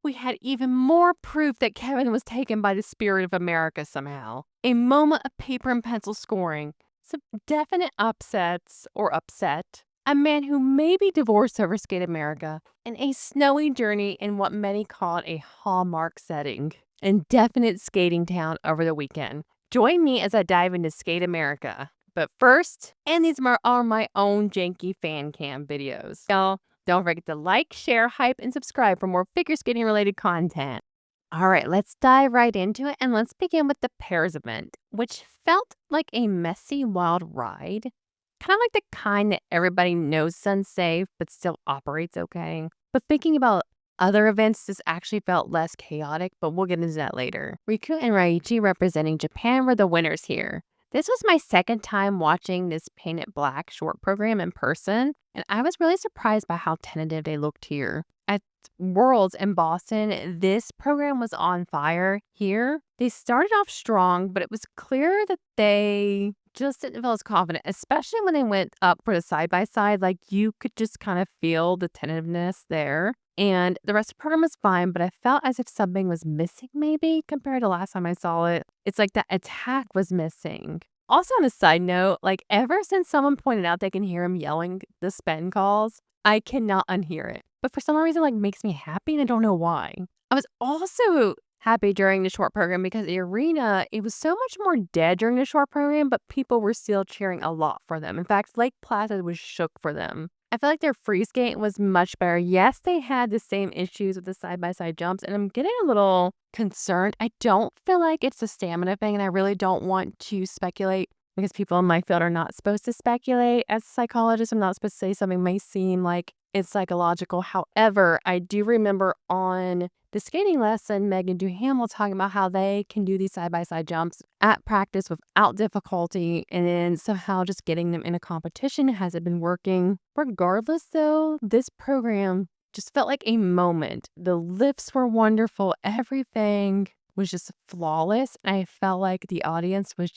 we had even more proof that Kevin was taken by the spirit of America somehow. A moment of paper and pencil scoring, some definite upsets or upset, a man who may be divorced over Skate America, and a snowy journey in what many called a Hallmark setting, and definite skating town over the weekend. Join me as I dive into Skate America. But first, and these are my own janky fan cam videos. Y'all, don't forget to like, share, hype, and subscribe for more figure skating related content. All right, let's dive right into it, and let's begin with the pairs event, which felt like a messy, wild ride. Kind of like the kind that everybody knows is unsafe, but still operates okay. But thinking about other events, this actually felt less chaotic, but we'll get into that later. Riku and Ryuichi representing Japan were the winners here. This was my second time watching this Paint It Black short program in person, and I was really surprised by how tentative they looked here. At Worlds in Boston, this program was on fire. Here, they started off strong, but it was clear that they just didn't feel as confident, especially when they went up for the side-by-side. Like, you could just kind of feel the tentativeness there. And the rest of the program was fine, but I felt as if something was missing maybe compared to last time I saw it. It's like that attack was missing. Also, on a side note, like ever since someone pointed out they can hear him yelling the spin calls, I cannot unhear it. But for some reason, like makes me happy and I don't know why. I was also happy during the short program because the arena, it was so much more dead during the short program, but people were still cheering a lot for them. In fact, Lake Placid was shook for them. I feel like their free skate was much better. Yes, they had the same issues with the side-by-side jumps, and I'm getting a little concerned. I don't feel like it's a stamina thing, and I really don't want to speculate because people in my field are not supposed to speculate. As a psychologist, I'm not supposed to say something may seem like it's psychological. However, I do remember on the skating lesson, Megan Duhamel talking about how they can do these side-by-side jumps at practice without difficulty, and then somehow just getting them in a competition hasn't been working. Regardless, though, this program just felt like a moment. The lifts were wonderful. Everything was just flawless. And I felt like the audience was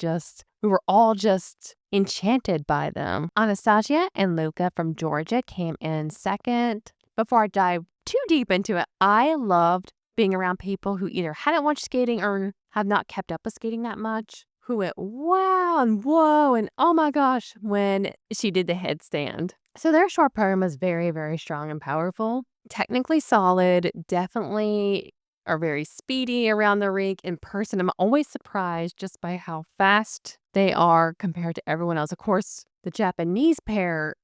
we were all just enchanted by them. Anastasiia and Luka from Georgia came in second. Before I dive too deep into it, I loved being around people who either hadn't watched skating or have not kept up with skating that much, who went wow and whoa and oh my gosh when she did the headstand. So their short program was very, very strong and powerful. Technically solid, definitely are very speedy around the rink. In person, I'm always surprised just by how fast they are compared to everyone else. Of course, the Japanese pair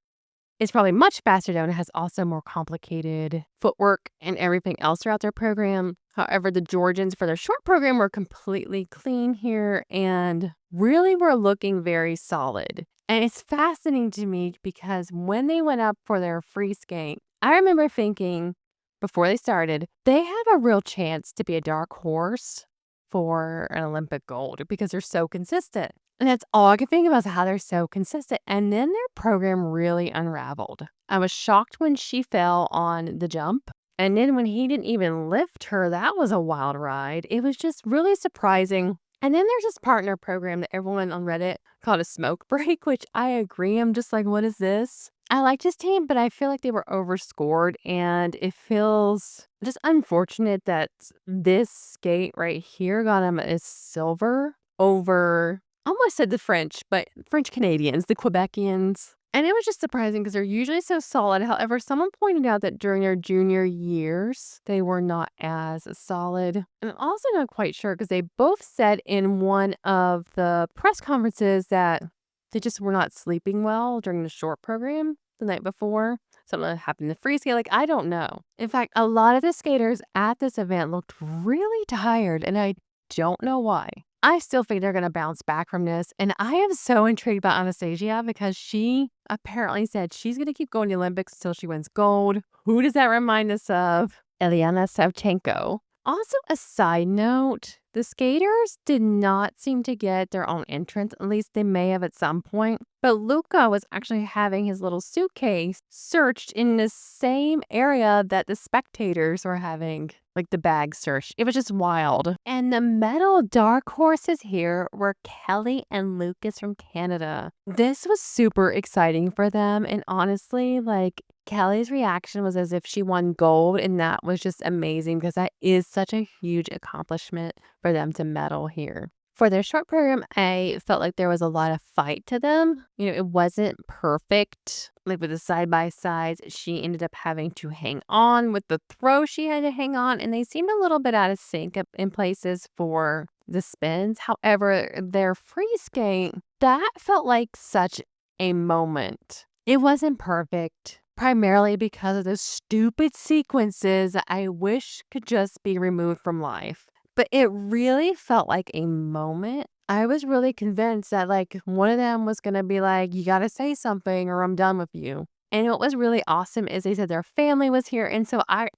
is probably much faster though and has also more complicated footwork and everything else throughout their program. However, the Georgians for their short program were completely clean here and really were looking very solid. And it's fascinating to me because when they went up for their free skate, I remember thinking before they started, they have a real chance to be a dark horse for an Olympic gold because they're so consistent. And that's all I could think about is how they're so consistent. And then their program really unraveled. I was shocked when she fell on the jump. And then when he didn't even lift her, that was a wild ride. It was just really surprising. And then there's this partner program that everyone on Reddit called a smoke break, which I agree. I'm just like, what is this? I liked his team, but I feel like they were overscored, and it feels just unfortunate that this skate right here got him a silver over, I almost said the French, but French Canadians, the Quebecians. And it was just surprising because they're usually so solid. However, someone pointed out that during their junior years, they were not as solid. And I'm also not quite sure because they both said in one of the press conferences that they just were not sleeping well during the short program the night before. Something that happened in the free skate. Like, I don't know. In fact, a lot of the skaters at this event looked really tired, and I don't know why. I still think they're going to bounce back from this. And I am so intrigued by Anastasiia because she apparently said she's going to keep going to the Olympics until she wins gold. Who does that remind us of? Eliana Savchenko. Also, a side note, the skaters did not seem to get their own entrance. At least they may have at some point. But Luka was actually having his little suitcase searched in the same area that the spectators were having, like the bag searched. It was just wild. And the medal dark horses here were Kelly and Lucas from Canada. This was super exciting for them. And honestly, like, Kelly's reaction was as if she won gold, and that was just amazing because that is such a huge accomplishment for them to medal here. For their short program, I felt like there was a lot of fight to them. It wasn't perfect. Like with the side-by-sides, she ended up having to hang on with the throw she had to hang on, and they seemed a little bit out of sync in places for the spins. However, their free skate, that felt like such a moment. It wasn't perfect, primarily because of those stupid sequences that I wish could just be removed from life. But it really felt like a moment. I was really convinced that like one of them was going to be like, you got to say something or I'm done with you. And what was really awesome is they said their family was here. And so what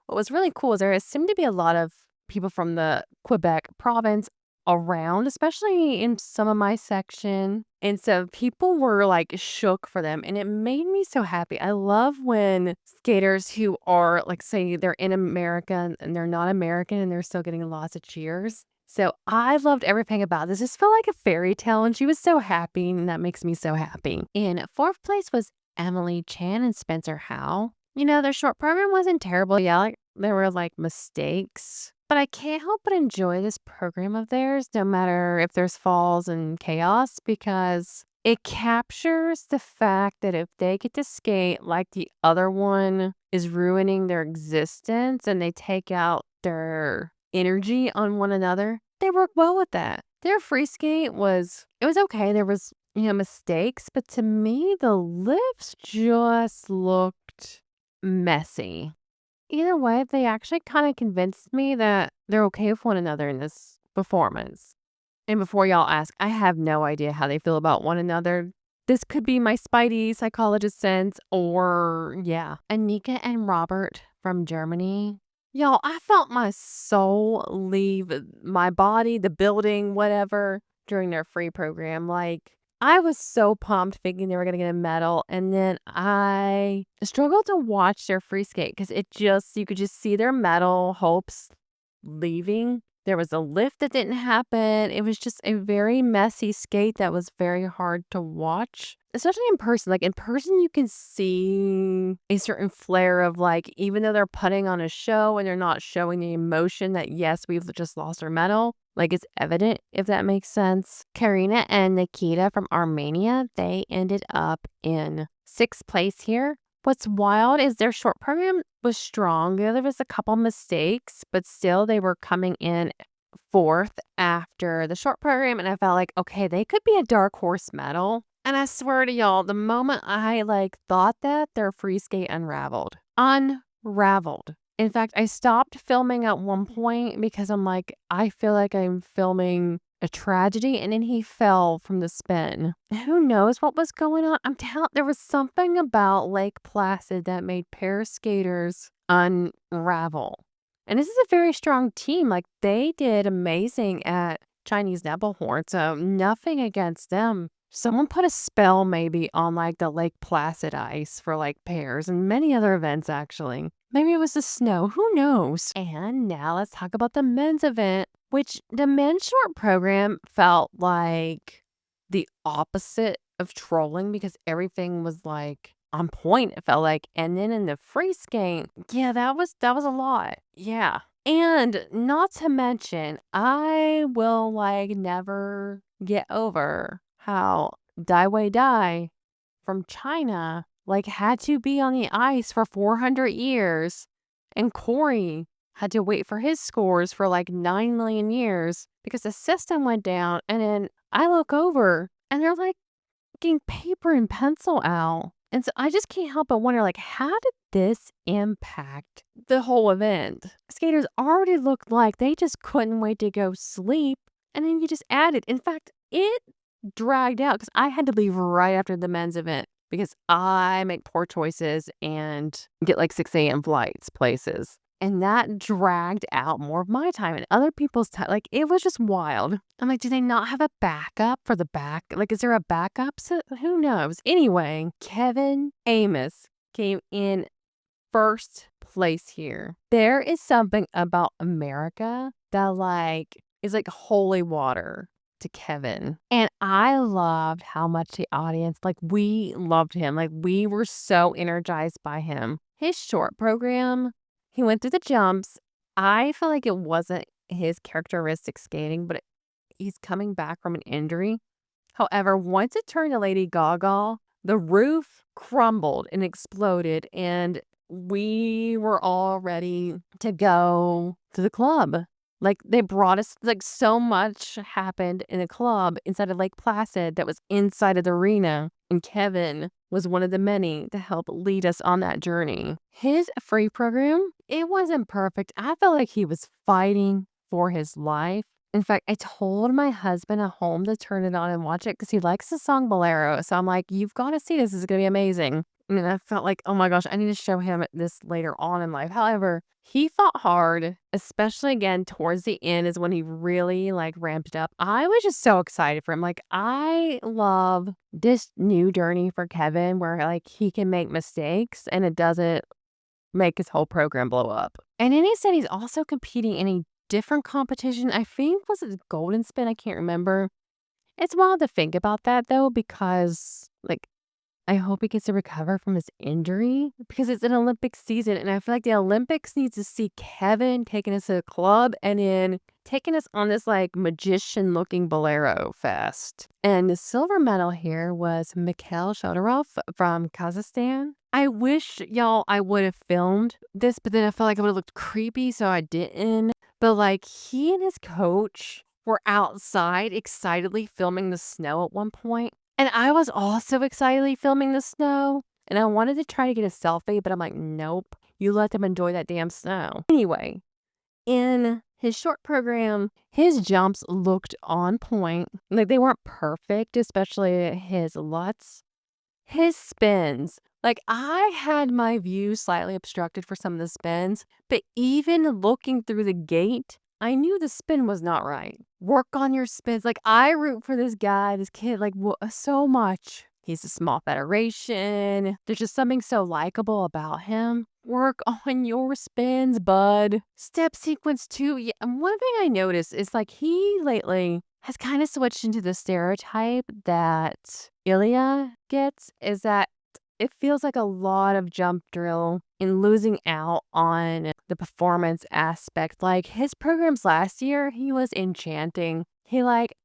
was really cool is there seemed to be a lot of people from the Quebec province around, especially in some of my section. And so people were like shook for them, and it made me so happy. I love when skaters who are like, say they're in America and they're not American and they're still getting lots of cheers. So I loved everything about this. This felt like a fairy tale, and she was so happy, and that makes me so happy. In fourth place was Emily Chan and Spencer Howe. Their short program wasn't terrible. Yeah, like, there were like mistakes. But I can't help but enjoy this program of theirs, no matter if there's falls and chaos, because it captures the fact that if they get to skate like the other one is ruining their existence and they take out their energy on one another, they work well with that. Their free skate it was okay. There was, mistakes, but to me, the lifts just looked messy. Either way, they actually kind of convinced me that they're okay with one another in this performance. And before y'all ask, I have no idea how they feel about one another. This could be my Spidey psychologist sense, or yeah. Annika and Robert from Germany. Y'all, I felt my soul leave my body, the building, whatever, during their free program. Like, I was so pumped thinking they were going to get a medal, and then I struggled to watch their free skate because you could just see their medal hopes leaving. There was a lift that didn't happen. It was just a very messy skate that was very hard to watch, especially in person. Like in person, you can see a certain flair of like, even though they're putting on a show and they're not showing the emotion that, yes, we've just lost our medal. Like it's evident, if that makes sense. Karina and Nikita from Armenia, they ended up in 6th place here. What's wild is their short program was strong. There was a couple mistakes, but still they were coming in 4th after the short program. And I felt like, okay, they could be a dark horse medal. And I swear to y'all, the moment I thought that, their free skate unraveled. In fact, I stopped filming at one point because I'm like, I feel like I'm filming a tragedy, and then he fell from the spin. Who knows what was going on? There was something about Lake Placid that made pair skaters unravel. And this is a very strong team. Like, they did amazing at Chinese Nebelhorn, so nothing against them. Someone put a spell maybe on the Lake Placid ice for pairs and many other events actually. Maybe it was the snow, who knows? And now let's talk about the men's event, which the men's short program felt like the opposite of trolling because everything was on point, it felt like. And then in the free skate, yeah, that was a lot. Yeah. And not to mention, I will never get over how Daiwei DAI from China had to be on the ice for 400 years, and Corey had to wait for his scores for 9 million years because the system went down. And then I look over and they're getting paper and pencil out. And so I just can't help but wonder, how did this impact the whole event? Skaters already looked like they just couldn't wait to go sleep. And then you just added. In fact, it dragged out because I had to leave right after the men's event because I make poor choices and get 6 a.m. flights places. And that dragged out more of my time and other people's time. It was just wild. I'm do they not have a backup for the back? Is there a backup? So, who knows? Anyway, Kevin Amos came in 1st place here. There is something about America that is holy water to Kevin. And I loved how much the audience, like, we loved him. Like, we were so energized by him. His short program, he went through the jumps. I feel like it wasn't his characteristic skating, but he's coming back from an injury. However, once it turned to Lady Gaga, the roof crumbled and exploded, and we were all ready to go to the club. Like, they brought us, like, so much happened in a club inside of Lake Placid that was inside of the arena, and Kevin was one of the many to help lead us on that journey. His free program, it wasn't perfect. I felt like he was fighting for his life. In fact, I told my husband at home to turn it on and watch it because he likes the song Bolero. So I'm like, you've got to see this. This is going to be amazing. And I felt like, oh my gosh, I need to show him this later on in life. However, he fought hard, especially again towards the end is when he really like ramped it up. I was just so excited for him. Like, I love this new journey for Kevin where like he can make mistakes and it doesn't make his whole program blow up. And then he said he's also competing in a different competition. I think was it Golden Spin? I can't remember. It's wild to think about that though, because like I hope he gets to recover from his injury because it's an Olympic season. And I feel like the Olympics needs to see Kevin taking us to the club and then taking us on this like magician looking Bolero fest. And the silver medal here was Mikhail SHAIDOROV from Kazakhstan. I wish y'all I would have filmed this, but then I felt like it would have looked creepy, so I didn't. But like he and his coach were outside excitedly filming the snow at one point. And I was also excitedly filming the snow. And I wanted to try to get a selfie, but I'm like, nope. You let them enjoy that damn snow. Anyway, in his short program, his jumps looked on point. Like they weren't perfect, especially his Lutz. His spins. Like I had my view slightly obstructed for some of the spins, but even looking through the gate, I knew the spin was not right. Work on your spins. Like, I root for this guy, this kid, like, so much. He's a small federation. There's just something so likable about him. Work on your spins, bud. Step sequence 2. Yeah, and one thing I noticed is, like, he lately has kind of switched into the stereotype that Ilya gets, is that it feels like a lot of jump drill and losing out on the performance aspect. Like his programs last year, he was enchanting. He like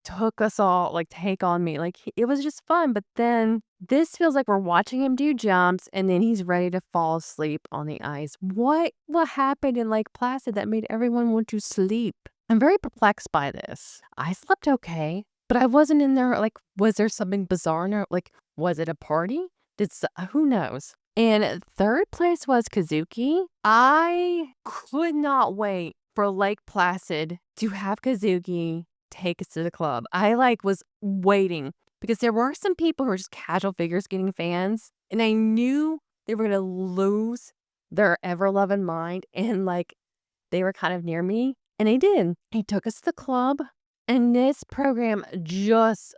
took us all, like take on me. Like it was just fun. But then this feels like we're watching him do jumps and then he's ready to fall asleep on the ice. What happened in Lake Placid that made everyone want to sleep? I'm very perplexed by this. I slept okay, but I wasn't in there. Like, was there something bizarre in there? Like, was it a party? Who knows? And third place was Kazuki. I could not wait for Lake Placid to have Kazuki take us to the club. I like was waiting because there were some people who were just casual figure skating fans, and I knew they were gonna lose their ever-loving mind, and like they were kind of near me, and they did. He took us to the club, and this program it's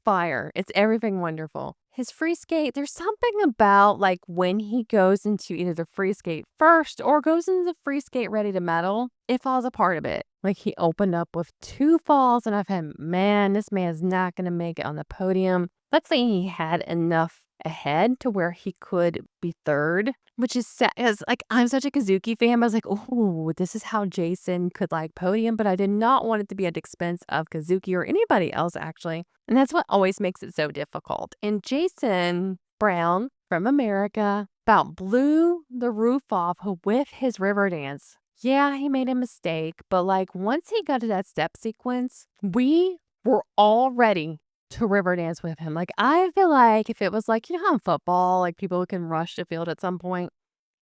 fire. It's everything wonderful. His free skate, there's something about like when he goes into either the free skate first or goes into the free skate ready to medal, it falls apart a bit. Like he opened up with 2 falls and I've had, man, this man's not going to make it on the podium. Luckily, he had enough ahead to where he could be third, which is sad. As like I'm such a Kazuki fan, I was like, oh, this is how Jason could like podium, but I did not want it to be at the expense of Kazuki or anybody else actually. And that's what always makes it so difficult. And Jason Brown from America about blew the roof off with his river dance. Yeah, he made a mistake, but like once he got to that step sequence, we were all ready to river dance with him. Like I feel like if it was like, you know how in football, like people can rush the field at some point,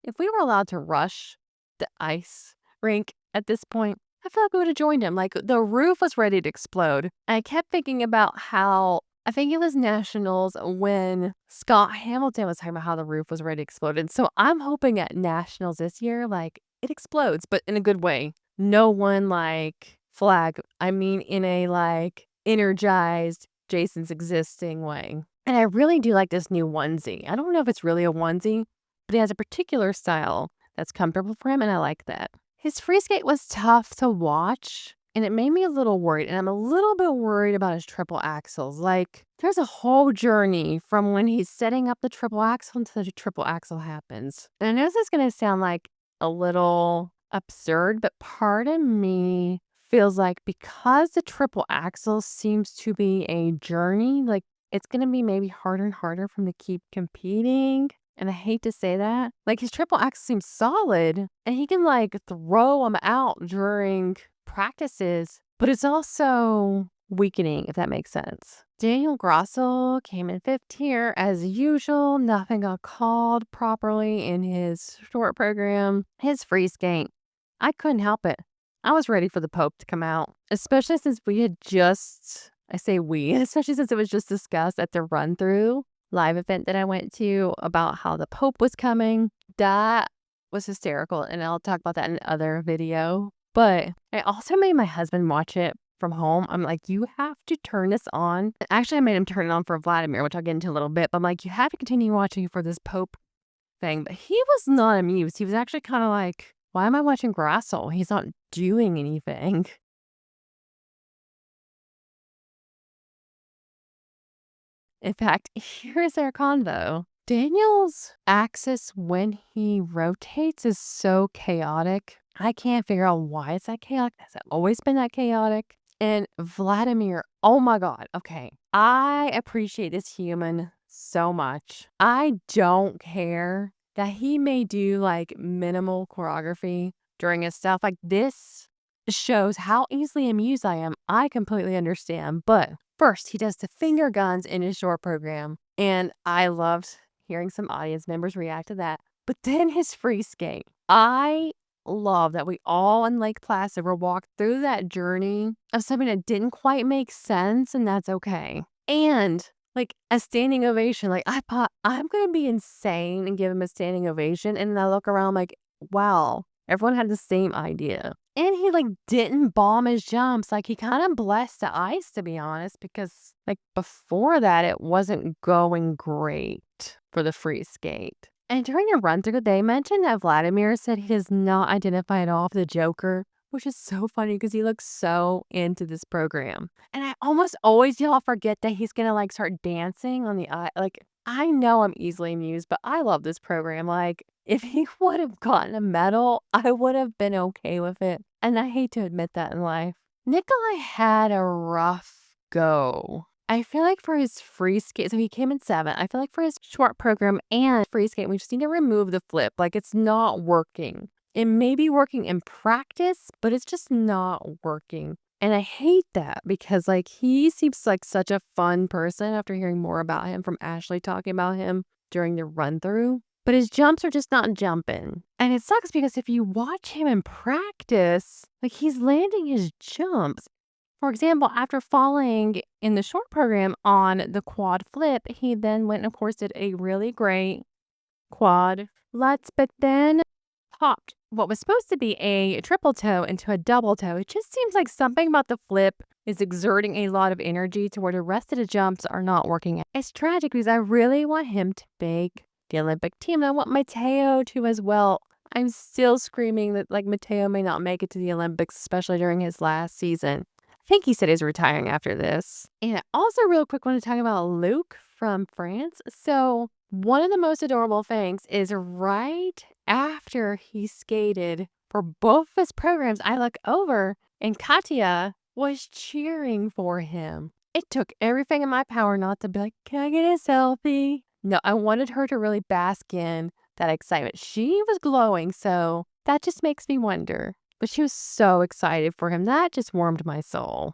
if we were allowed to rush the ice rink at this point, I feel like we would have joined him. Like the roof was ready to explode. And I kept thinking about how, I think it was Nationals when Scott Hamilton was talking about how the roof was ready to explode. And so I'm hoping at Nationals this year, like it explodes, but in a good way. No one like flag. I mean, in a like energized Jason's existing way. And I really do like this new onesie. I don't know if it's really a onesie, but he has a particular style that's comfortable for him, and I like that. His free skate was tough to watch And it made me a little worried, and I'm a little bit worried about his triple axels. Like, there's a whole journey from when he's setting up the triple axel until the triple axel happens. And I know this is going to sound like a little absurd, but part of me feels like because the triple axel seems to be a journey, like it's going to be maybe harder and harder for him to keep competing. And I hate to say that. Like, his triple axel seems solid, and he can like throw them out during practices, but it's also weakening, if that makes sense. Daniel Grossel came in 5th tier as usual. Nothing got called properly in his short program. His free skate, I couldn't help it. I was ready for the Pope to come out, especially since we had just, I say we, especially since it was just discussed at the run through live event that I went to about how the Pope was coming. That was hysterical, and I'll talk about that in another video. But I also made my husband watch it from home. I'm like, you have to turn this on. Actually, I made him turn it on for Vladimir, which I'll get into in a little bit. But I'm like, you have to continue watching for this Pope thing. But he was not amused. He was actually kind of like, why am I watching Grossel? He's not doing anything. In fact, here's our convo. Daniel's axis when he rotates is so chaotic. I can't figure out why it's that chaotic. Has it always been that chaotic? And Vladimir, oh my God. Okay. I appreciate this human so much. I don't care that he may do like minimal choreography during his stuff. Like, this shows how easily amused I am. I completely understand. But first, he does the finger guns in his short program. And I loved hearing some audience members react to that. But then his free skate. I love that we all in Lake Placid were walked through that journey of something that didn't quite make sense, and that's okay. And like a standing ovation. Like, I thought I'm gonna be insane and give him a standing ovation, and then I look around like, wow, everyone had the same idea. And he like didn't bomb his jumps. Like, he kind of blessed the ice, to be honest, because like before that it wasn't going great for the free skate. And during the run through, they mentioned that Vladimir said he does not identify at all with the Joker, which is so funny because he looks so into this program. And I almost always y'all forget that he's gonna like start dancing on the eye. Like, I know I'm easily amused, but I love this program. Like, if he would have gotten a medal, I would have been okay with it. And I hate to admit that in life. Nikolaj had a rough go. I feel like for his free skate, so he came in 7th. I feel like for his short program and free skate, we just need to remove the flip. Like, it's not working. It may be working in practice, but it's just not working. And I hate that because like he seems like such a fun person after hearing more about him from Ashley talking about him during the run through. But his jumps are just not jumping. And it sucks because if you watch him in practice, like he's landing his jumps. For example, after falling in the short program on the quad flip, he then went and of course did a really great quad lutz, but then popped what was supposed to be a triple toe into a double toe. It just seems like something about the flip is exerting a lot of energy to where the rest of the jumps are not working out. It's tragic because I really want him to make the Olympic team. I want Matteo to as well. I'm still screaming that like Matteo may not make it to the Olympics, especially during his last season. I think he said he's retiring after this. And I also real quick want to talk about Luc from France. So one of the most adorable things is right after he skated for both his programs, I look over and Katya was cheering for him. It took everything in my power not to be like, can I get a selfie? No, I wanted her to really bask in that excitement. She was glowing, so that just makes me wonder. But she was so excited for him. That just warmed my soul.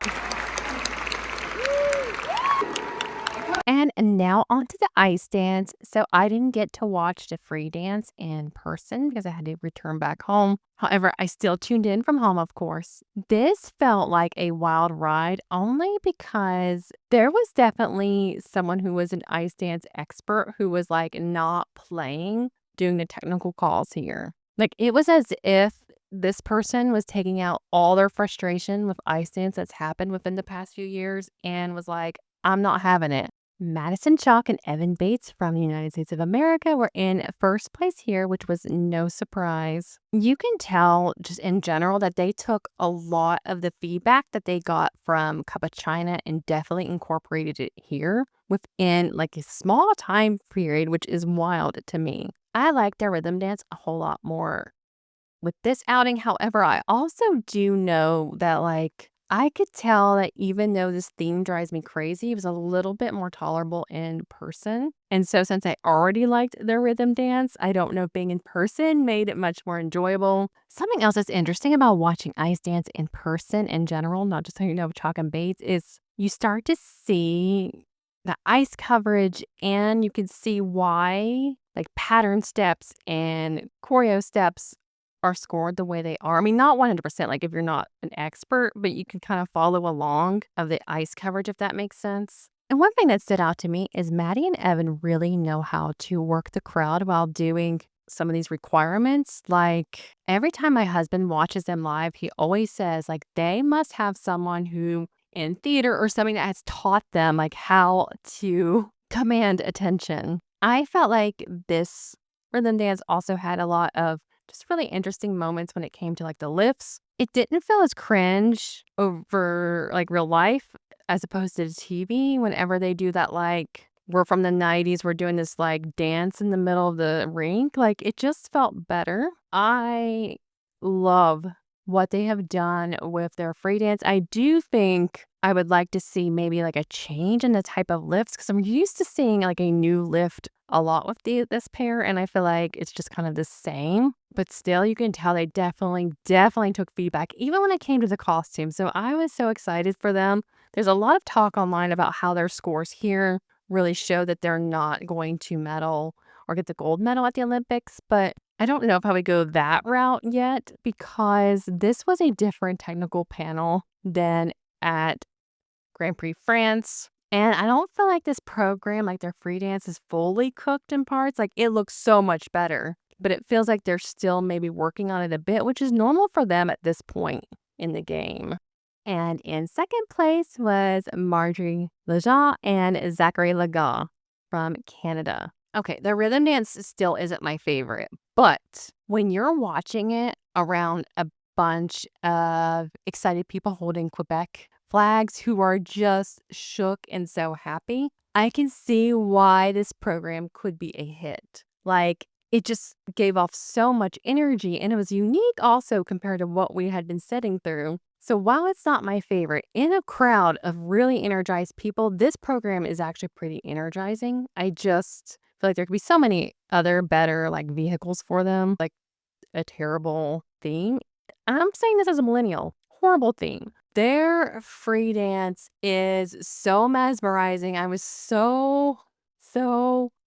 And now onto the ice dance. So I didn't get to watch the free dance in person because I had to return back home. However, I still tuned in from home, of course. This felt like a wild ride only because there was definitely someone who was an ice dance expert who was like not playing, doing the technical calls here. Like, it was as if this person was taking out all their frustration with ice dance that's happened within the past few years and was like, I'm not having it. Madison Chalk and Evan Bates from the United States of America were in first place here, which was no surprise. You can tell just in general that they took a lot of the feedback that they got from Cup of China and definitely incorporated it here within like a small time period, which is wild to me. I like their rhythm dance a whole lot more with this outing. However, I also do know that like I could tell that even though this theme drives me crazy, it was a little bit more tolerable in person. And so since I already liked their rhythm dance, I don't know if being in person made it much more enjoyable. Something else that's interesting about watching ice dance in person in general, not just Chalk and Bates, is you start to see the ice coverage and you can see why like pattern steps and choreo steps are scored the way they are. I mean, not 100%, like if you're not an expert, but you can kind of follow along of the ice coverage, if that makes sense. And one thing that stood out to me is Maddie and Evan really know how to work the crowd while doing some of these requirements. Like every time my husband watches them live, he always says like they must have someone who in theater or something that has taught them like how to command attention. I felt like this rhythm dance also had a lot of just really interesting moments when it came to like the lifts. It didn't feel as cringe over like real life as opposed to TV whenever they do that like we're from the 90s, we're doing this like dance in the middle of the rink. Like it just felt better. I love what they have done with their free dance. I do think I would like to see maybe like a change in the type of lifts because I'm used to seeing like a new lift a lot with this pair, and I feel like it's just kind of the same. But still, you can tell they definitely took feedback, even when it came to the costume. So I was so excited for them. There's a lot of talk online about how their scores here really show that they're not going to medal or get the gold medal at the Olympics, but I don't know if I would go that route yet because this was a different technical panel than at Grand Prix France. And I don't feel like this program, like their free dance, is fully cooked in parts. Like it looks so much better, but it feels like they're still maybe working on it a bit, which is normal for them at this point in the game. And in second place was Marjorie Lejean and Zachary Laga from Canada. Okay, the rhythm dance still isn't my favorite, but when you're watching it around a bunch of excited people holding Quebec flags who are just shook and so happy, I can see why this program could be a hit. Like, it just gave off so much energy and it was unique also compared to what we had been sitting through. So while it's not my favorite, in a crowd of really energized people, this program is actually pretty energizing. I just feel like there could be so many other better like vehicles for them, like a terrible theme. And I'm saying this as a millennial, horrible theme. Their free dance is so mesmerizing. I was so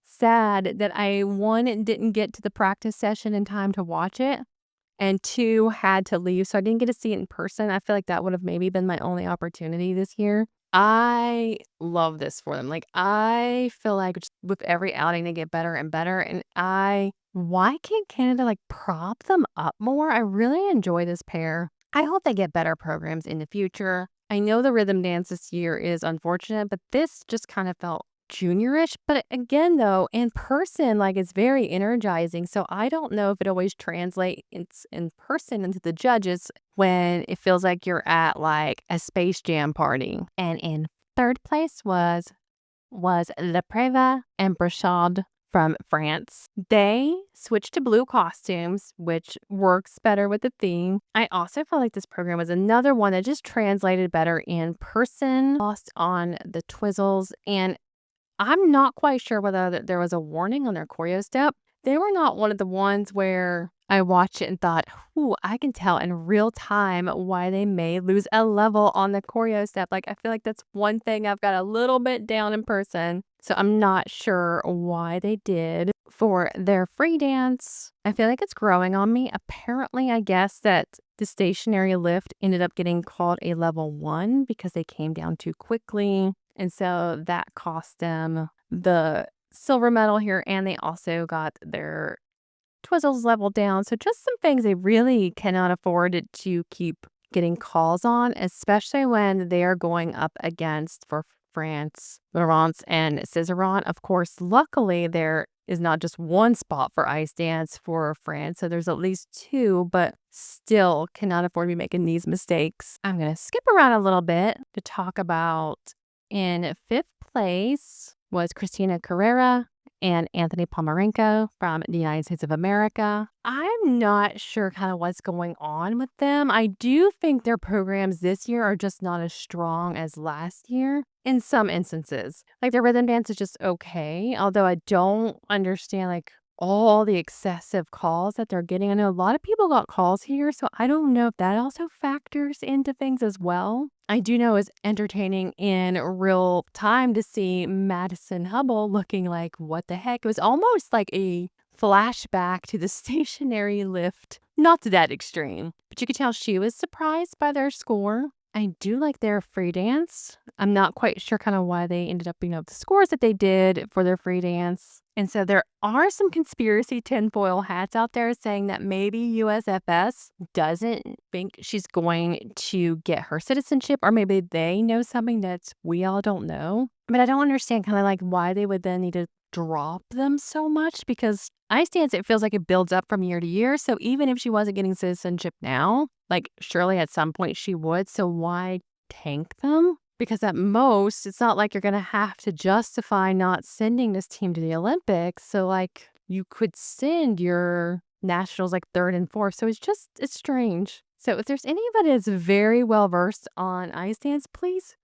sad that I, one, didn't get to the practice session in time to watch it, and two, had to leave. So I didn't get to see it in person. I feel like that would have maybe been my only opportunity this year. I love this for them. Like, I feel like just with every outing, they get better and better. And why can't Canada like prop them up more? I really enjoy this pair. I hope they get better programs in the future. I know the rhythm dance this year is unfortunate, but this just kind of felt juniorish. But again, though, in person, like it's very energizing. So I don't know if it always translates in person into the judges when it feels like you're at like a Space Jam party. And in third place was Le Preva and Brachard from France. They switched to blue costumes, which works better with the theme. I also felt like this program was another one that just translated better in person, lost on the twizzles, and I'm not quite sure whether there was a warning on their choreo step. They were not one of the ones where I watched it and thought, ooh, I can tell in real time why they may lose a level on the choreo step. Like, I feel like that's one thing I've got a little bit down in person. So I'm not sure why they did. For their free dance, I feel like it's growing on me. Apparently, I guess that the stationary lift ended up getting called a level 1 because they came down too quickly. And so that cost them the silver medal here, and they also got their twizzles leveled down. So just some things they really cannot afford to keep getting calls on, especially when they are going up against, for France, Laurence, and Cizeron. Of course, luckily, there is not just one spot for ice dance for France, so there's at least two, but still cannot afford to be making these mistakes. I'm going to skip around a little bit to talk about in fifth place was Christina Carrera and Anthony Pomarenko from the United States of America. I'm not sure kind of what's going on with them. I do think their programs this year are just not as strong as last year in some instances. Like their rhythm dance is just okay, although I don't understand like all the excessive calls that they're getting. I know a lot of people got calls here, so I don't know if that also factors into things as well. I do know it's entertaining in real time to see Madison Hubble looking like, what the heck? It was almost like a flashback to the stationary lift. Not to that extreme, but you could tell she was surprised by their score. I do like their free dance. I'm not quite sure kind of why they ended up being up the scores that they did for their free dance. And so there are some conspiracy tinfoil hats out there saying that maybe USFS doesn't think she's going to get her citizenship, or maybe they know something that we all don't know. But I don't understand kind of like why they would then need to drop them so much, because ice dance, it feels like it builds up from year to year. So even if she wasn't getting citizenship now, like surely at some point she would. So why tank them? Because at most, it's not like you're going to have to justify not sending this team to the Olympics. So like you could send your nationals like third and fourth. So it's strange. So if there's anybody that's very well versed on ice dance, please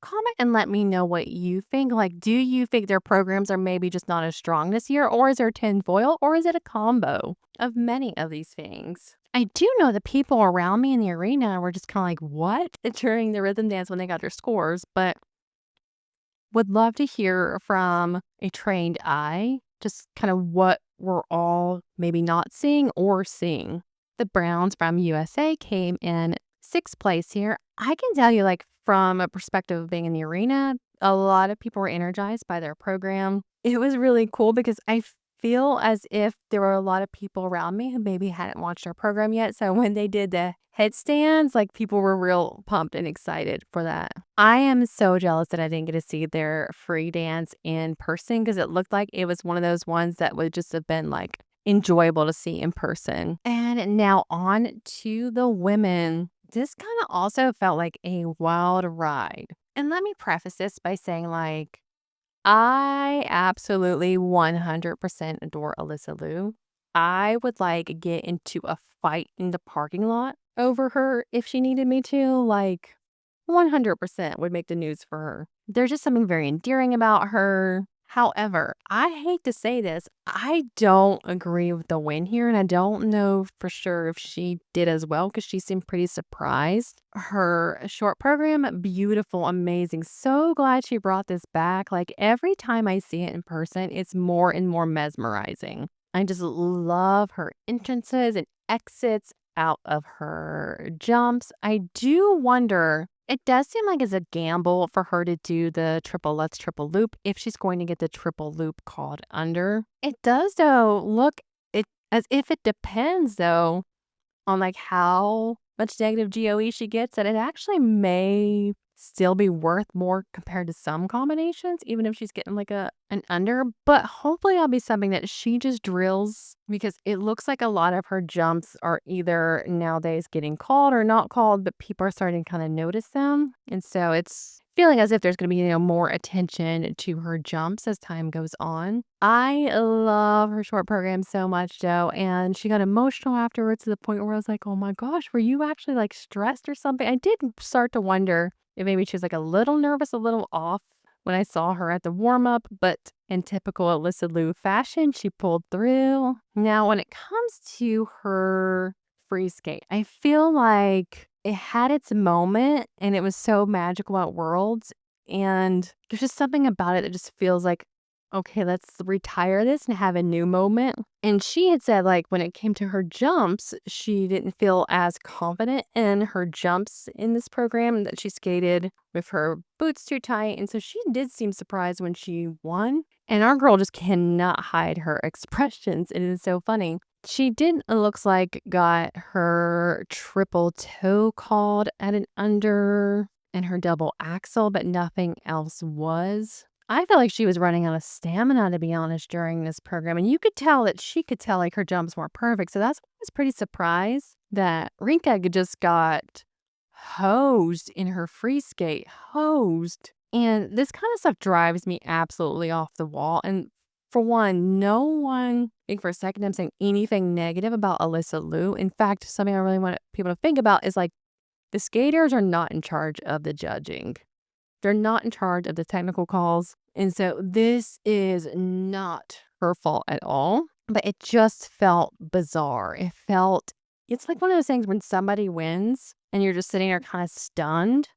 comment and let me know what you think. Like, do you think their programs are maybe just not as strong this year? Or is there tinfoil? Or is it a combo of many of these things? I do know the people around me in the arena were just kind of like, what? During the rhythm dance when they got their scores. But would love to hear from a trained eye, just kind of what we're all maybe not seeing or seeing. The Browns from USA came in sixth place here. I can tell you, like, from a perspective of being in the arena, a lot of people were energized by their program. It was really cool because I feel as if there were a lot of people around me who maybe hadn't watched our program yet. So when they did the headstands, like people were real pumped and excited for that. I am so jealous that I didn't get to see their free dance in person, because it looked like it was one of those ones that would just have been like enjoyable to see in person. And now on to the women. This kind of also felt like a wild ride. And let me preface this by saying, like, I absolutely 100% adore Alysa Liu. I would like get into a fight in the parking lot over her if she needed me to. Like, 100% would make the news for her. There's just something very endearing about her. However, I hate to say this, I don't agree with the win here, and I don't know for sure if she did as well, because she seemed pretty surprised. Her short program, beautiful, amazing. So glad she brought this back. Like, every time I see it in person, it's more and more mesmerizing. I just love her entrances and exits out of her jumps. I do wonder, it does seem like it's a gamble for her to do the triple lutz triple loop if she's going to get the triple loop called under. It does, though, look as if it depends, though, on like how much negative GOE she gets, that it actually may still be worth more compared to some combinations, even if she's getting like an under. But hopefully that'll be something that she just drills, because it looks like a lot of her jumps are either nowadays getting called or not called, but people are starting to kind of notice them. And so it's feeling as if there's going to be, more attention to her jumps as time goes on. I love her short program so much, though, and she got emotional afterwards to the point where I was like, oh my gosh, were you actually like stressed or something? I did start to wonder if maybe she was like a little nervous, a little off when I saw her at the warm-up, but in typical Alysa Liu fashion, she pulled through. Now, when it comes to her free skate, I feel like it had its moment, and it was so magical at Worlds, and there's just something about it that just feels like, okay, let's retire this and have a new moment. And she had said, like, when it came to her jumps, she didn't feel as confident in her jumps in this program, that she skated with her boots too tight. And so she did seem surprised when she won. And our girl just cannot hide her expressions. It is so funny. She did, it looks like, got her triple toe called at an under. in her double axel, but nothing else was. I feel like she was running out of stamina, to be honest, during this program. And you could tell that she could tell like her jumps weren't perfect. So that's why I was pretty surprised that Rinka just got hosed in her free skate. Hosed. And this kind of stuff drives me absolutely off the wall. And for one, no one, I think for a second I'm saying anything negative about Alysa Liu. In fact, something I really want people to think about is like the skaters are not in charge of the judging. They're not in charge of the technical calls. And so this is not her fault at all. But it just felt bizarre. It's like one of those things when somebody wins and you're just sitting there kind of stunned.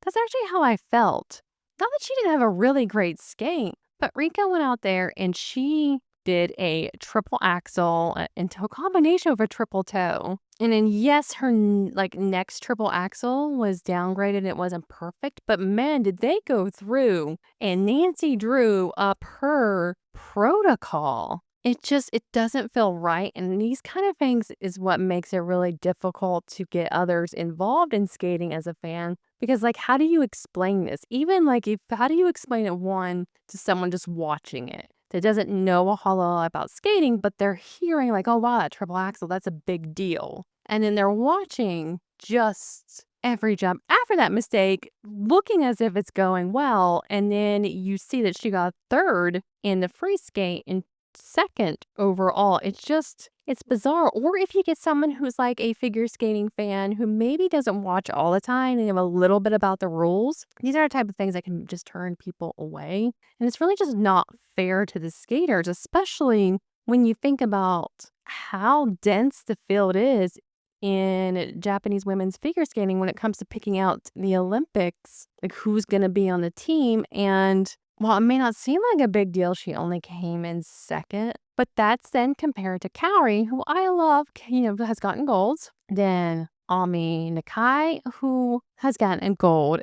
That's actually how I felt. Not that she didn't have a really great skate, but Rika went out there and she did a triple axel into a combination of a triple toe. And then yes, her next triple axel was downgraded. It wasn't perfect, but man, did they go through and Nancy drew up her protocol. It doesn't feel right. And these kind of things is what makes it really difficult to get others involved in skating as a fan. Because like, how do you explain this? Even like, how do you explain it to someone just watching it that doesn't know a whole lot about skating, but they're hearing like, oh wow, that triple axel, that's a big deal. And then they're watching just every jump after that mistake, looking as if it's going well. And then you see that she got third in the free skate and second overall. It's bizarre. Or if you get someone who's like a figure skating fan who maybe doesn't watch all the time and have a little bit about the rules, these are the type of things that can just turn people away. And it's really just not fair to the skaters, especially when you think about how dense the field is in Japanese women's figure skating when it comes to picking out the Olympics, like who's going to be on the team. And while it may not seem like a big deal, she only came in second. But that's then compared to Kaori, who I love, has gotten golds. Then Ami Nakai, who has gotten gold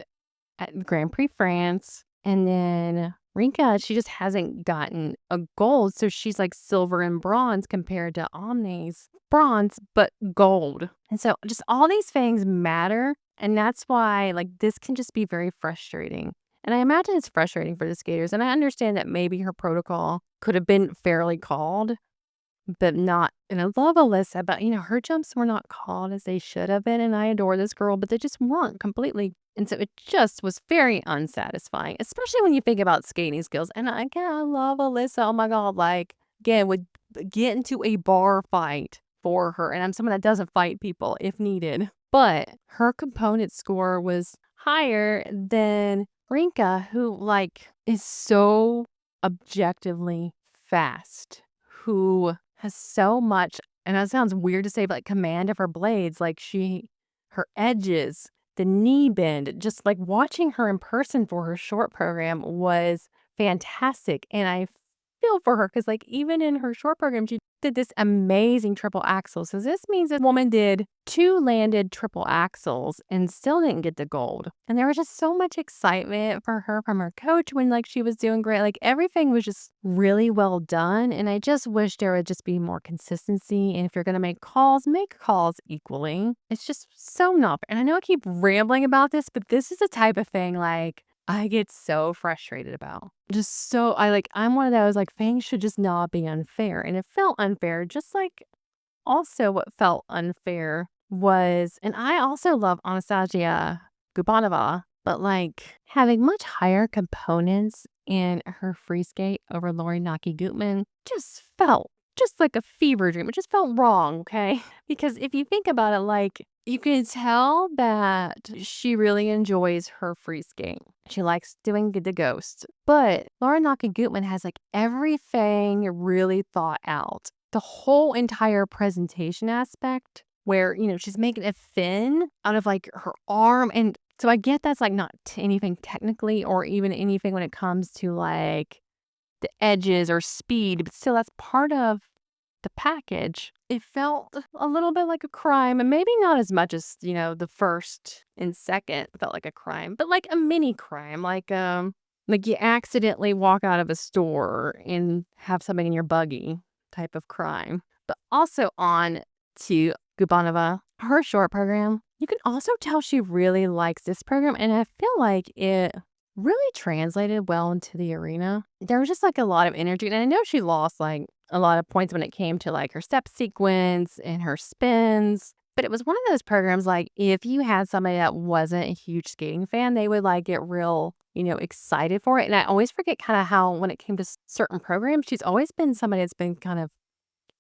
at Grand Prix France. And then Rinka, she just hasn't gotten a gold. So she's like silver and bronze compared to Omni's bronze, but gold. And so just all these things matter. And that's why like this can just be very frustrating. And I imagine it's frustrating for the skaters. And I understand that maybe her protocol could have been fairly called, but not. And I love Alyssa, but her jumps were not called as they should have been. And I adore this girl, but they just weren't completely. And so it just was very unsatisfying, especially when you think about skating skills. And I love Alyssa. Oh my God. Like, again, would get into a bar fight for her. And I'm someone that doesn't fight people if needed. But her component score was higher than Rinka, who like is so objectively fast, who has so much, and that sounds weird to say, but like command of her blades, like her edges, the knee bend, just like watching her in person for her short program was fantastic. And I feel for her because like even in her short program, she did this amazing triple axel. So this means this woman did 2 landed triple axels and still didn't get the gold. And there was just so much excitement for her from her coach when like she was doing great. Like everything was just really well done. And I just wish there would just be more consistency. And if you're going to make calls equally. It's just so not fair. And I know I keep rambling about this, but this is the type of thing like I get so frustrated about. I'm one of those like things should just not be unfair. And it felt unfair, just like also what felt unfair was, and I also love Anastasiia Gubanova, but like having much higher components in her free skate over Lori Naki-Gutman just felt just like a fever dream. It just felt wrong, okay? Because if you think about it, like you can tell that she really enjoys her free skate. She likes doing the ghosts. But Laura Naki-Gutman has like everything really thought out. The whole entire presentation aspect where, she's making a fin out of like her arm. And so I get that's like not anything technically or even anything when it comes to like the edges or speed, but still that's part of the package. It felt a little bit like a crime, and maybe not as much as, the first and second felt like a crime, but like a mini crime, like you accidentally walk out of a store and have something in your buggy type of crime. But also on to Gubanova, her short program You can also tell she really likes this program, and I feel like it really translated well into the arena. There was just like a lot of energy, and I know she lost like a lot of points when it came to like her step sequence and her spins. But it was one of those programs like if you had somebody that wasn't a huge skating fan, they would like get real, excited for it. And I always forget kind of how when it came to certain programs, she's always been somebody that's been kind of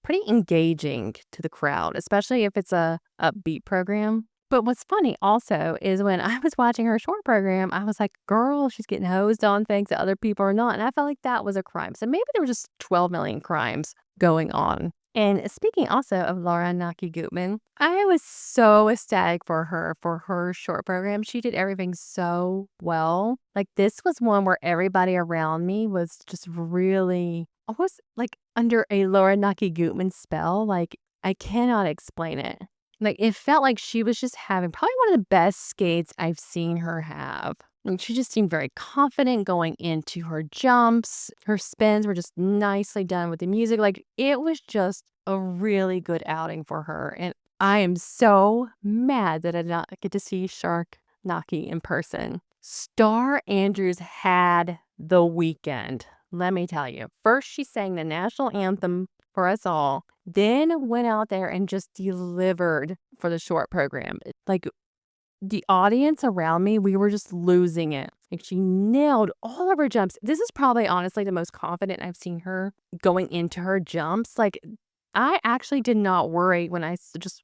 pretty engaging to the crowd, especially if it's a upbeat program. But what's funny also is when I was watching her short program, I was like, girl, she's getting hosed on things that other people are not. And I felt like that was a crime. So maybe there were just 12 million crimes going on. And speaking also of Laura Naki Gutman, I was so ecstatic for her short program. She did everything so well. Like this was one where everybody around me was just really almost like under a Laura Naki Gutman spell. Like I cannot explain it. Like, it felt like she was just having probably one of the best skates I've seen her have. Like, she just seemed very confident going into her jumps. Her spins were just nicely done with the music. Like, it was just a really good outing for her. And I am so mad that I did not get to see Shark Naki in person. Star Andrews had the weekend. Let me tell you. First, she sang the national anthem for us all, then went out there and just delivered for the short program. Like the audience around me, we were just losing it. Like she nailed all of her jumps. This is probably honestly the most confident I've seen her going into her jumps. Like I actually did not worry when I just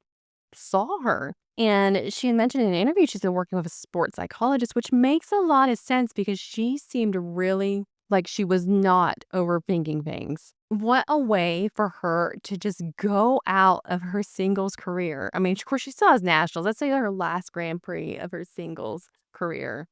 saw her. And she had mentioned in an interview she's been working with a sports psychologist, which makes a lot of sense because she seemed really like she was not overthinking things. What a way for her to just go out of her singles career. I mean, of course, she still has nationals. Let's say her last Grand Prix of her singles career.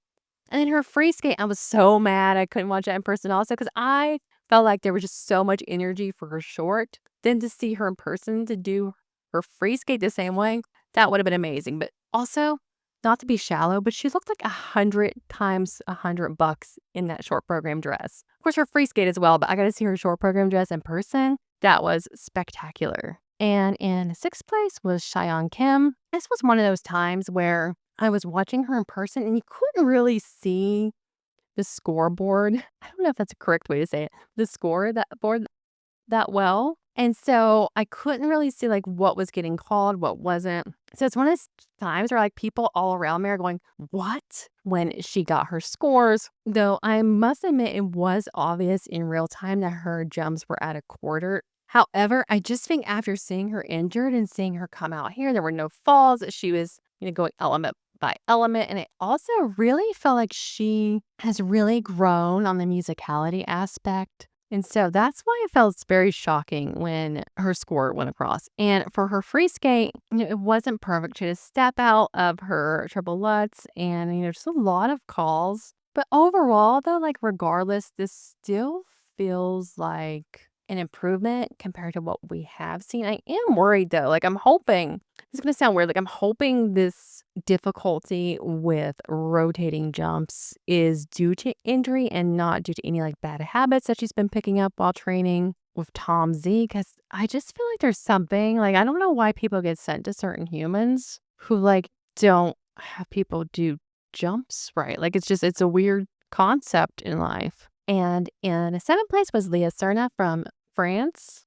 And then her free skate, I was so mad I couldn't watch that in person also because I felt like there was just so much energy for her short. Then to see her in person to do her free skate the same way, that would have been amazing. But also, not to be shallow, but she looked like 100 times $100 in that short program dress. Of course, her free skate as well, but I got to see her short program dress in person. That was spectacular. And in sixth place was Cheyenne Kim. This was one of those times where I was watching her in person and you couldn't really see the scoreboard. I don't know if that's a correct way to say it. The score that board that well. And so I couldn't really see like what was getting called, what wasn't. So it's one of those times where like people all around me are going, what? When she got her scores. Though I must admit it was obvious in real time that her jumps were at a quarter. However, I just think after seeing her injured and seeing her come out here, there were no falls. She was, going element by element. And it also really felt like she has really grown on the musicality aspect. And so that's why it felt very shocking when her score went across. And for her free skate, it wasn't perfect. She had to step out of her triple lutz and, just a lot of calls. But overall, though, like regardless, this still feels like an improvement compared to what we have seen. I am worried though. Like I'm hoping, this is going to sound weird. Like I'm hoping this difficulty with rotating jumps is due to injury and not due to any like bad habits that she's been picking up while training with Tom Z. Because I just feel like there's something like, I don't know why people get sent to certain humans who like don't have people do jumps right. Like it's a weird concept in life. And in seventh place was Leah Serna from France.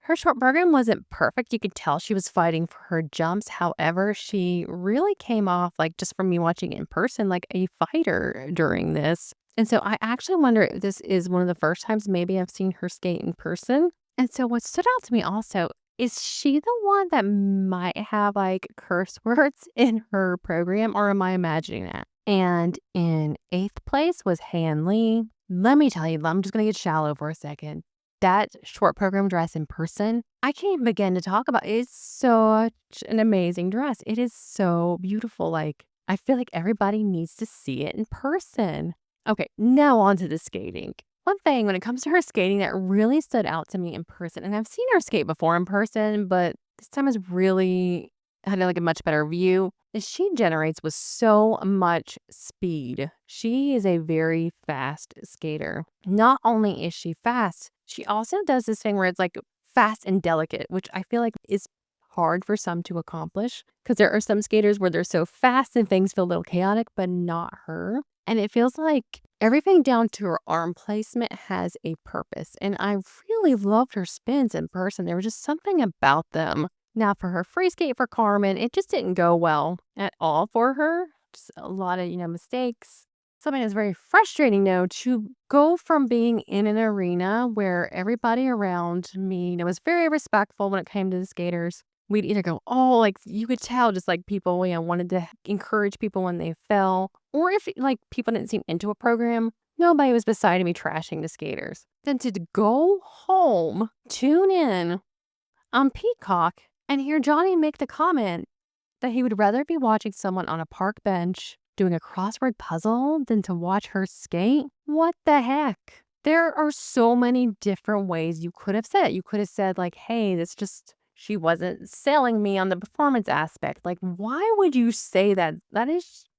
Her short program wasn't perfect. You could tell she was fighting for her jumps. However, she really came off, like just from me watching it in person, like a fighter during this. And so I actually wonder if this is one of the first times maybe I've seen her skate in person. And so what stood out to me also, is she the one that might have like curse words in her program, or am I imagining that? And in eighth place was Han Lee. Let me tell you, I'm just going to get shallow for a second. That short program dress in person, I can't even begin to talk about. It's such an amazing dress. It is so beautiful. Like, I feel like everybody needs to see it in person. Okay, now on to the skating. One thing when it comes to her skating that really stood out to me in person, and I've seen her skate before in person, but this time is really had like a much better view, is she generates with so much speed. She is a very fast skater. Not only is she fast, she also does this thing where it's like fast and delicate, which I feel like is hard for some to accomplish because there are some skaters where they're so fast and things feel a little chaotic, but not her. And it feels like everything down to her arm placement has a purpose. And I really loved her spins in person. There was just something about them. Now for her free skate for Carmen, it just didn't go well at all for her. Just a lot of, mistakes. Something that's very frustrating, though, to go from being in an arena where everybody around me, was very respectful when it came to the skaters. We'd either go, oh, like you could tell just like people, wanted to encourage people when they fell. Or if like people didn't seem into a program, nobody was beside me trashing the skaters. Then to go home, tune in on Peacock and hear Johnny make the comment that he would rather be watching someone on a park bench doing a crossword puzzle than to watch her skate? What the heck? There are so many different ways you could have said it. You could have said like, hey, she wasn't selling me on the performance aspect. Like, why would you say that?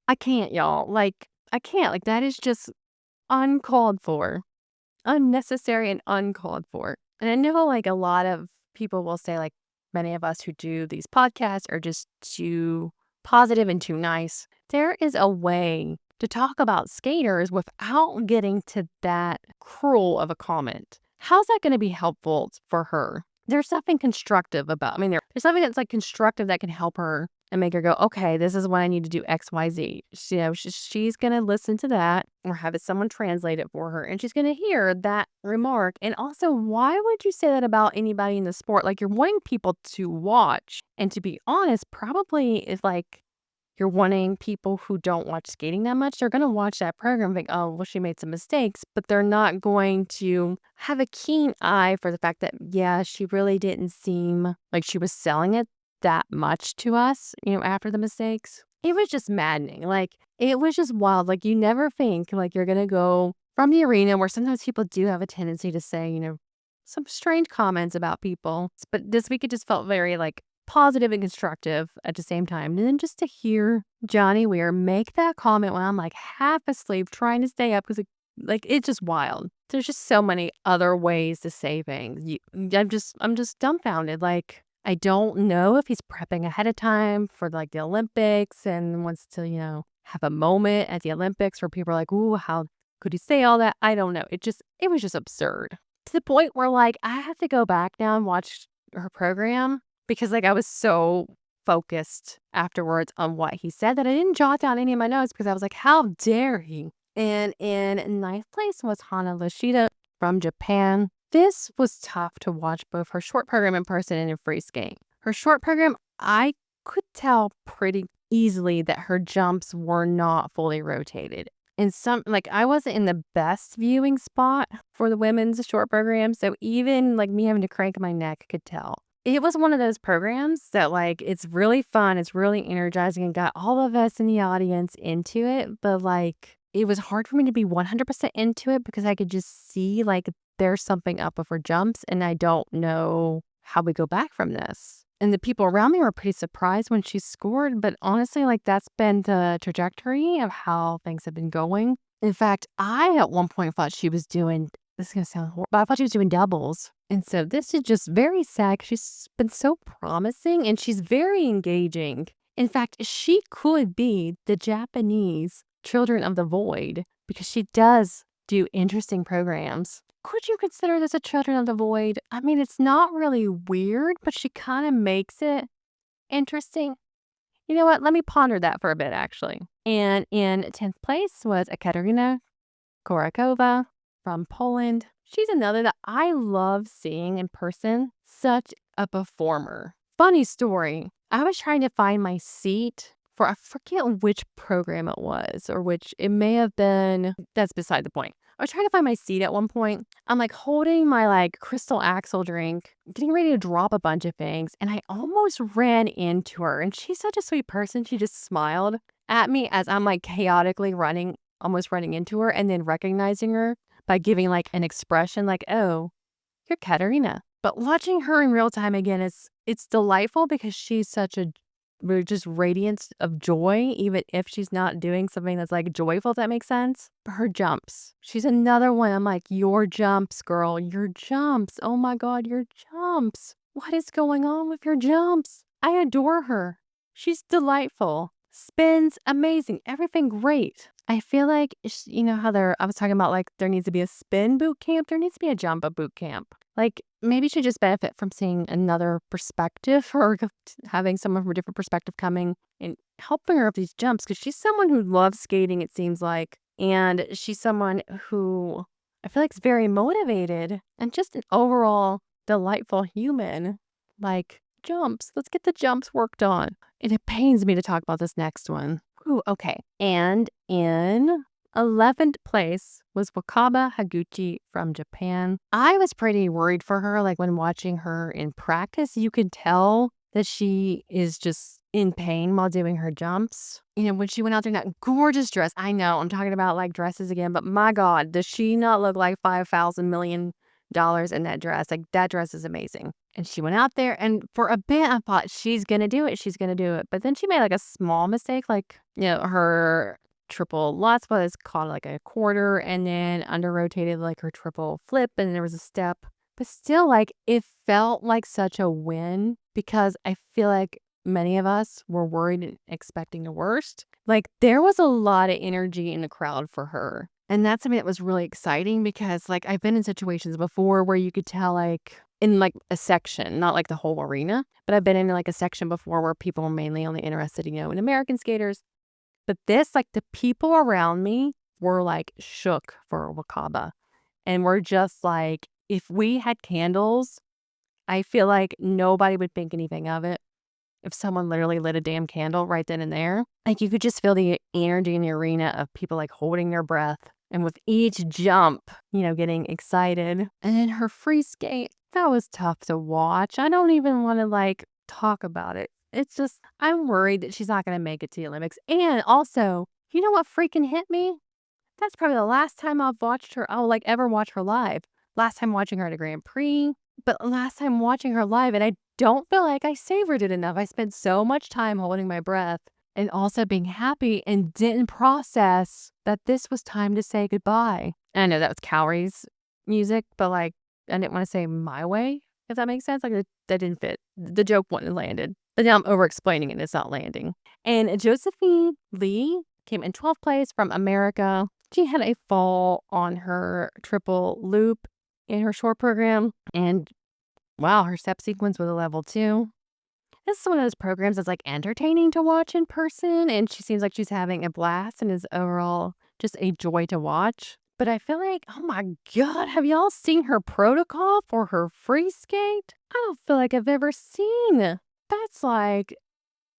I can't, y'all. Like, I can't. Like, that is just uncalled for. Unnecessary and uncalled for. And I know like a lot of people will say like, many of us who do these podcasts are just too positive and too nice. There is a way to talk about skaters without getting to that cruel of a comment. How's that going to be helpful for her? There's something constructive there's something that's like constructive that can help her and make her go, okay, this is what I need to do X, Y, Z. She's going to listen to that or have someone translate it for her. And she's going to hear that remark. And also, why would you say that about anybody in the sport? Like you're wanting people to watch. And to be honest, probably if like you're wanting people who don't watch skating that much, they're going to watch that program and think, oh, well, she made some mistakes, but they're not going to have a keen eye for the fact that, yeah, she really didn't seem like she was selling it that much to us, after the mistakes. It was just maddening. Like, it was just wild. Like, you never think, like, you're going to go from the arena where sometimes people do have a tendency to say, some strange comments about people. But this week it just felt very, like, positive and constructive at the same time. And then just to hear Johnny Weir make that comment when I'm like half asleep trying to stay up because it's just wild. There's just so many other ways to say things. I'm just dumbfounded. Like, I don't know if he's prepping ahead of time for like the Olympics and wants to, have a moment at the Olympics where people are like, ooh, how could he say all that? I don't know. It was just absurd to the point where like I have to go back now and watch her program. Because like I was so focused afterwards on what he said that I didn't jot down any of my notes because I was like, how dare he? And in ninth place was Hana Yoshida from Japan. This was tough to watch both her short program in person and in free skate. Her short program, I could tell pretty easily that her jumps were not fully rotated. And I wasn't in the best viewing spot for the women's short program. So even like me having to crank my neck could tell. It was one of those programs that like, it's really fun. It's really energizing and got all of us in the audience into it. But like, it was hard for me to be 100% into it because I could just see like there's something up with her jumps and I don't know how we go back from this. And the people around me were pretty surprised when she scored. But honestly, like that's been the trajectory of how things have been going. In fact, I at one point thought she was doing, this is going to sound horrible, but I thought she was doing doubles. And so this is just very sad. She's been so promising and she's very engaging. In fact, she could be the Japanese Children of the Void because she does do interesting programs. Could you consider this a Children of the Void? I mean, it's not really weird, but she kind of makes it interesting. You know what? Let me ponder that for a bit, actually. And in 10th place was Katerina Korakova from Poland. She's another that I love seeing in person. Such a performer. Funny story. I was trying to find my seat for, I forget which program it was, or which it may have been. That's beside the point. I was trying to find my seat at one point. I'm like holding my like Crystal Axel drink, getting ready to drop a bunch of things. And I almost ran into her. And she's such a sweet person. She just smiled at me as I'm like chaotically almost running into her and then recognizing her by giving like an expression like, oh, you're Katerina. But watching her in real time again, it's delightful because she's such a just radiance of joy, even if she's not doing something that's like joyful, if that makes sense. But her jumps, she's another one. I'm like, your jumps, girl, your jumps. Oh my God, your jumps. What is going on with your jumps? I adore her. She's delightful. Spins amazing. Everything great. I feel like, you know how I was talking about like there needs to be a spin boot camp. There needs to be a jump boot camp. Like maybe she just benefit from seeing another perspective or having someone from a different perspective coming and helping her with these jumps, because she's someone who loves skating, it seems like. And she's someone who I feel like is very motivated and just an overall delightful human. Like, jumps. Let's get the jumps worked on. And it pains me to talk about this next one. Ooh, okay. And in 11th place was Wakaba Higuchi from Japan. I was pretty worried for her. Like when watching her in practice, you could tell that she is just in pain while doing her jumps. You know, when she went out there in that gorgeous dress. I know I'm talking about like dresses again, but my God, does she not look like $5,000 million in that dress? Like that dress is amazing. And she went out there, and for a bit I thought she's gonna do it, she's gonna do it. But then she made like a small mistake, like, you know, her triple lots was caught like a quarter and then under rotated like her triple flip, and there was a step. But still, like, it felt like such a win because I feel like many of us were worried and expecting the worst. Like there was a lot of energy in the crowd for her. And that's something that was really exciting because like I've been in situations before where you could tell like in like a section, not like the whole arena, but I've been in like a section before where people were mainly only interested, you know, in American skaters. But this, like the people around me were like shook for Wakaba. And we're just like, if we had candles, I feel like nobody would think anything of it. If someone literally lit a damn candle right then and there, like you could just feel the energy in the arena of people like holding their breath. And with each jump, you know, getting excited. And then her free skate, that was tough to watch. I don't even want to like talk about it. It's just, I'm worried that she's not going to make it to the Olympics. And also, you know what freaking hit me? That's probably the last time I've watched her, I'll like ever watch her live. Last time watching her at a Grand Prix, but last time watching her live, and I don't feel like I savored it enough. I spent so much time holding my breath and also being happy and didn't process that this was time to say goodbye. And I know that was Cowrie's music, but like, I didn't want to say my way, if that makes sense. Like that didn't fit. The joke wouldn't have landed. But now I'm over explaining it and it's not landing. And Josephine Lee came in 12th place from America. She had a fall on her triple loop in her short program. And wow, her step sequence was a level 2. This is one of those programs that's like entertaining to watch in person, and she seems like she's having a blast and is overall just a joy to watch. But I feel like, oh my God, have y'all seen her protocol for her free skate? I don't feel like I've ever seen. That's like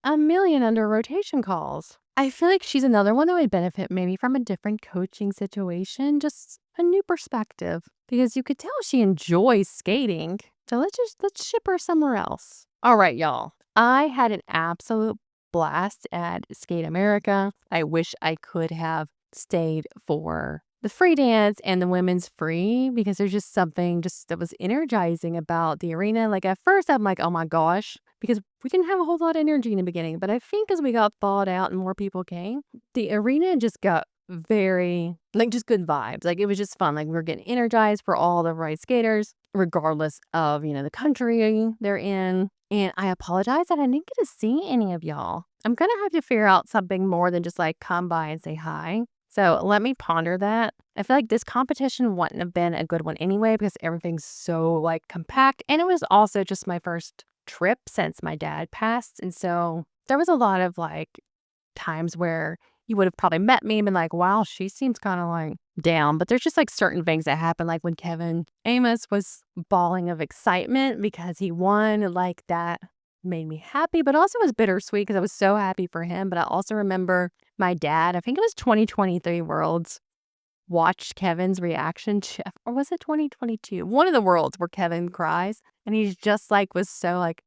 a million under rotation calls. I feel like she's another one that would benefit maybe from a different coaching situation, just a new perspective, because you could tell she enjoys skating. So let's ship her somewhere else. All right, y'all. I had an absolute blast at Skate America. I wish I could have stayed for the free dance and the women's free because there's just something just that was energizing about the arena. Like at first I'm like, oh my gosh, because we didn't have a whole lot of energy in the beginning. But I think as we got thawed out and more people came, the arena just got very, like, just good vibes. Like, it was just fun. Like, we were getting energized for all the right skaters, regardless of, you know, the country they're in. And I apologize that I didn't get to see any of y'all. I'm going to have to figure out something more than just, like, come by and say hi. So let me ponder that. I feel like this competition wouldn't have been a good one anyway because everything's so, like, compact. And it was also just my first trip since my dad passed. And so there was a lot of, like, times where you would have probably met me and been like, wow, she seems kind of like down. But there's just like certain things that happen, like when Kevin Amos was bawling of excitement because he won, like that made me happy, but also was bittersweet because I was so happy for him. But I also remember my dad, I think it was 2023 Worlds, watched Kevin's reaction to, or was it 2022? One of the Worlds where Kevin cries and he's just like, was so like,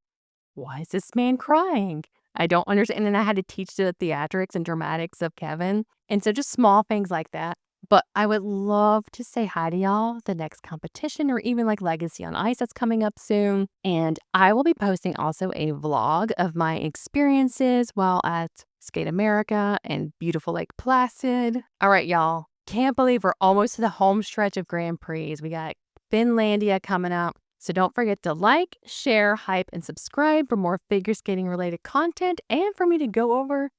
why is this man crying? I don't understand. And then I had to teach the theatrics and dramatics of Kevin. And so just small things like that. But I would love to say hi to y'all the next competition or even like Legacy on Ice that's coming up soon. And I will be posting also a vlog of my experiences while at Skate America and beautiful Lake Placid. All right, y'all. Can't believe we're almost to the home stretch of Grand Prix. We got Finlandia coming up. So don't forget to like, share, hype, and subscribe for more figure skating related content and for me to go over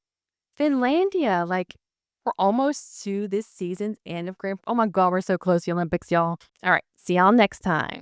Finlandia. Like, we're almost to this season's end of Grand. Oh my God, we're so close to the Olympics, y'all. All right, see y'all next time.